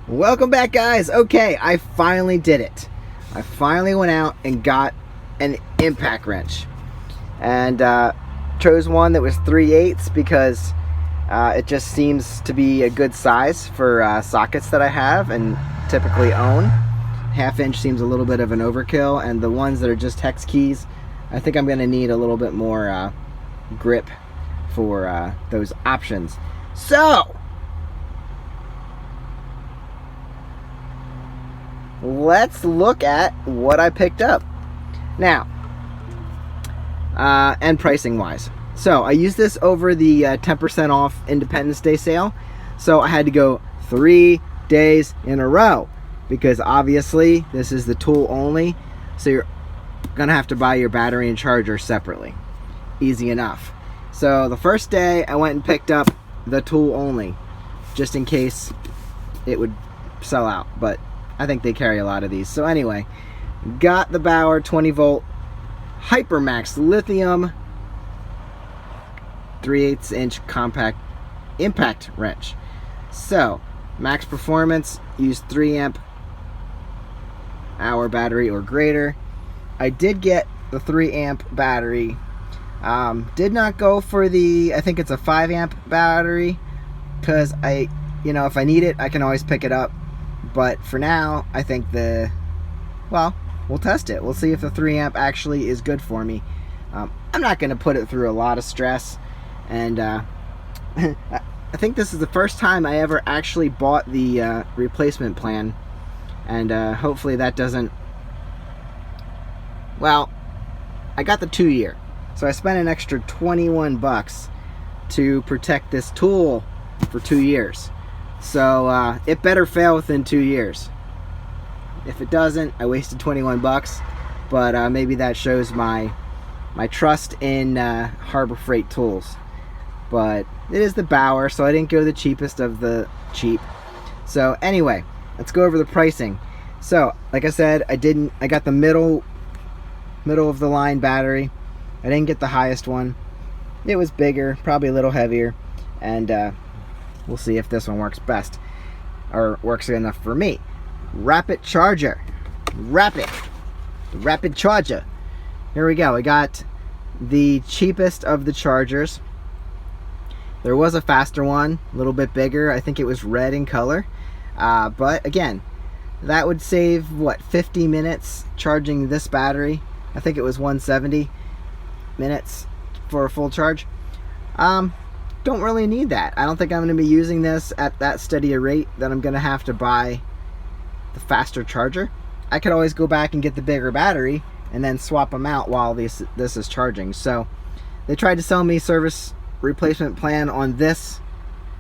Welcome back, guys. Okay, I finally did it. I finally went out and got an impact wrench, and chose one that was 3/8 because it just seems to be a good size for sockets that I have and typically own. 1/2 inch seems a little bit of an overkill, and the ones that are just hex keys, I think I'm going to need a little bit more grip for those options. So let's look at what I picked up now, and pricing wise. So I used this over the 10% off Independence Day sale, so I had to go 3 days in a row because obviously this is the tool only, so you're gonna have to buy your battery and charger separately. Easy enough. So the first day I went and picked up the tool only just in case it would sell out, but I think they carry a lot of these. So anyway, got the Bauer 20 volt Hypermax lithium 3/8 inch compact impact wrench. So max performance, use 3 amp hour battery or greater. I did get the 3 amp battery. Did not go for the, I think it's a 5 amp battery, because if I need it, I can always pick it up. But for now, I think we'll test it. We'll see if the 3 amp actually is good for me. I'm not going to put it through a lot of stress. And I think this is the first time I ever actually bought the replacement plan. And hopefully that doesn't... Well, I got the 2-year. So I spent an extra 21 bucks to protect this tool for 2 years. So it better fail within 2 years. If it doesn't, I wasted 21 bucks. But maybe that shows my trust in Harbor Freight tools. But it is the Bauer, so I didn't go the cheapest of the cheap. So anyway, let's go over the pricing. So like I said, I got the middle of the line battery. I didn't get the highest one. It was bigger, probably a little heavier, and we'll see if this one works best, or works enough for me. Rapid charger. The rapid charger. Here we go. I got the cheapest of the chargers. There was a faster one, a little bit bigger. I think it was red in color. But again, that would save, 50 minutes charging this battery. I think it was 170 minutes for a full charge. Don't really need that. I don't think I'm going to be using this at that steady a rate that I'm going to have to buy the faster charger. I could always go back and get the bigger battery and then swap them out while this is charging. So they tried to sell me service replacement plan on this.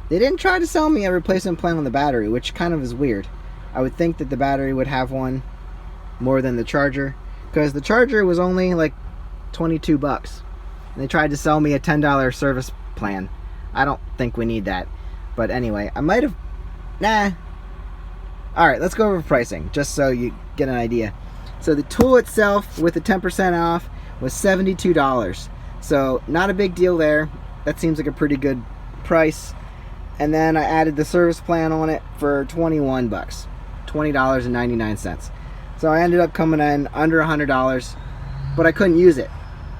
They didn't try to sell me a replacement plan on the battery, which kind of is weird. I would think that the battery would have one more than the charger, because the charger was only like 22 bucks. And they tried to sell me a $10 service plan. I don't think we need that. But anyway, I might have... Nah. Alright, let's go over pricing, just so you get an idea. So the tool itself, with the 10% off, was $72. So not a big deal there. That seems like a pretty good price. And then I added the service plan on it for 21 bucks. $20.99. So I ended up coming in under $100, but I couldn't use it.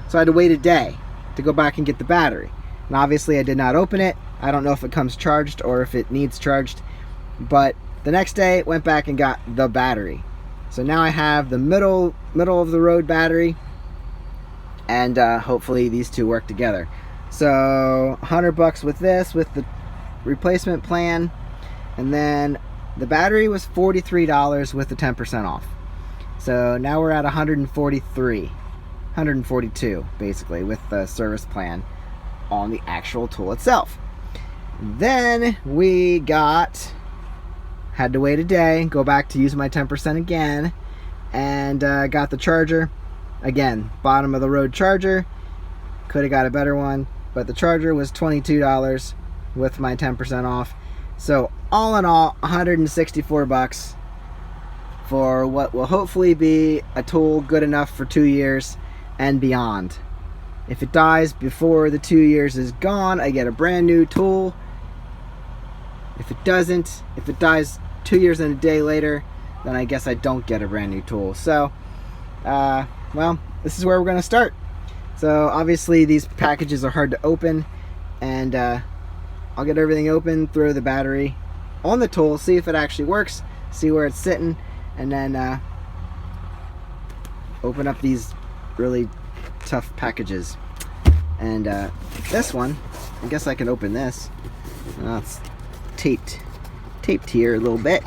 So I had to wait a day to go back and get the battery. And obviously I did not open it. I don't know if it comes charged or if it needs charged. But the next day, went back and got the battery. So now I have the middle of the road battery. And hopefully these two work together. So 100 bucks with this, with the replacement plan. And then the battery was $43 with the 10% off. So now we're at 142 basically with the service plan on the actual tool itself. Then we had to wait a day, go back to use my 10% again, and got the charger. Again, bottom of the road charger. Could have got a better one, but the charger was $22 with my 10% off. So all in all, 164 bucks for what will hopefully be a tool good enough for 2 years and beyond. If it dies before the 2 years is gone, I get a brand new tool. If it doesn't, if it dies 2 years and a day later, then I guess I don't get a brand new tool. So, well, this is where we're going to start. So obviously these packages are hard to open, and I'll get everything open, throw the battery on the tool, see if it actually works, see where it's sitting, and then open up these really tough packages. And this one, I guess I can open this. It's taped here a little bit.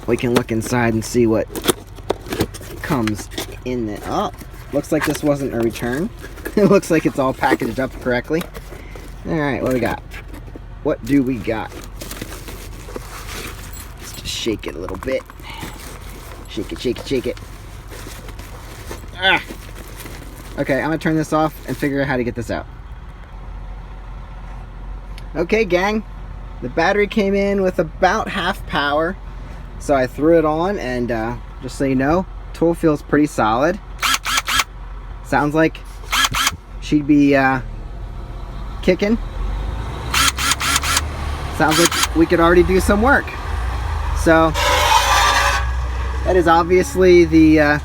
We can look inside and see what comes in it. Oh, looks like this wasn't a return. It looks like it's all packaged up correctly. Alright, what do we got? What do we got? Let's just shake it a little bit. Shake it, shake it, shake it. Ah! Okay, I'm gonna turn this off and figure out how to get this out. Okay, gang. The battery came in with about half power. So I threw it on, and just so you know, tool feels pretty solid. Sounds like she'd be kicking. Sounds like we could already do some work. So that is obviously the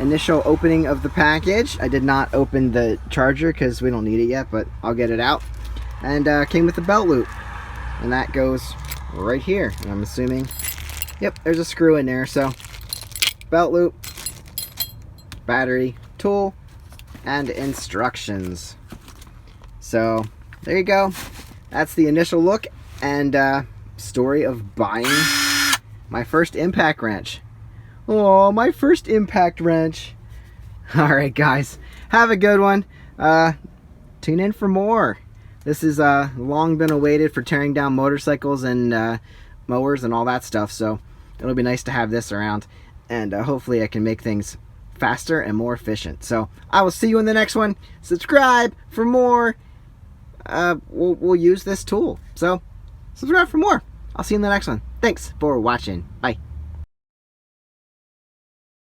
initial opening of the package. I did not open the charger because we don't need it yet, but I'll get it out. And came with a belt loop, and that goes right here. And I'm assuming, yep, there's a screw in there. So belt loop, battery, tool, and instructions. So there you go. That's the initial look and story of buying my first impact wrench. Oh, my first impact wrench. Alright guys, have a good one. Tune in for more. This is long been awaited for tearing down motorcycles and mowers and all that stuff, so it'll be nice to have this around, and hopefully I can make things faster and more efficient. So I will see you in the next one. Subscribe for more. We'll use this tool, so subscribe for more. I'll see you in the next one. Thanks for watching. Bye.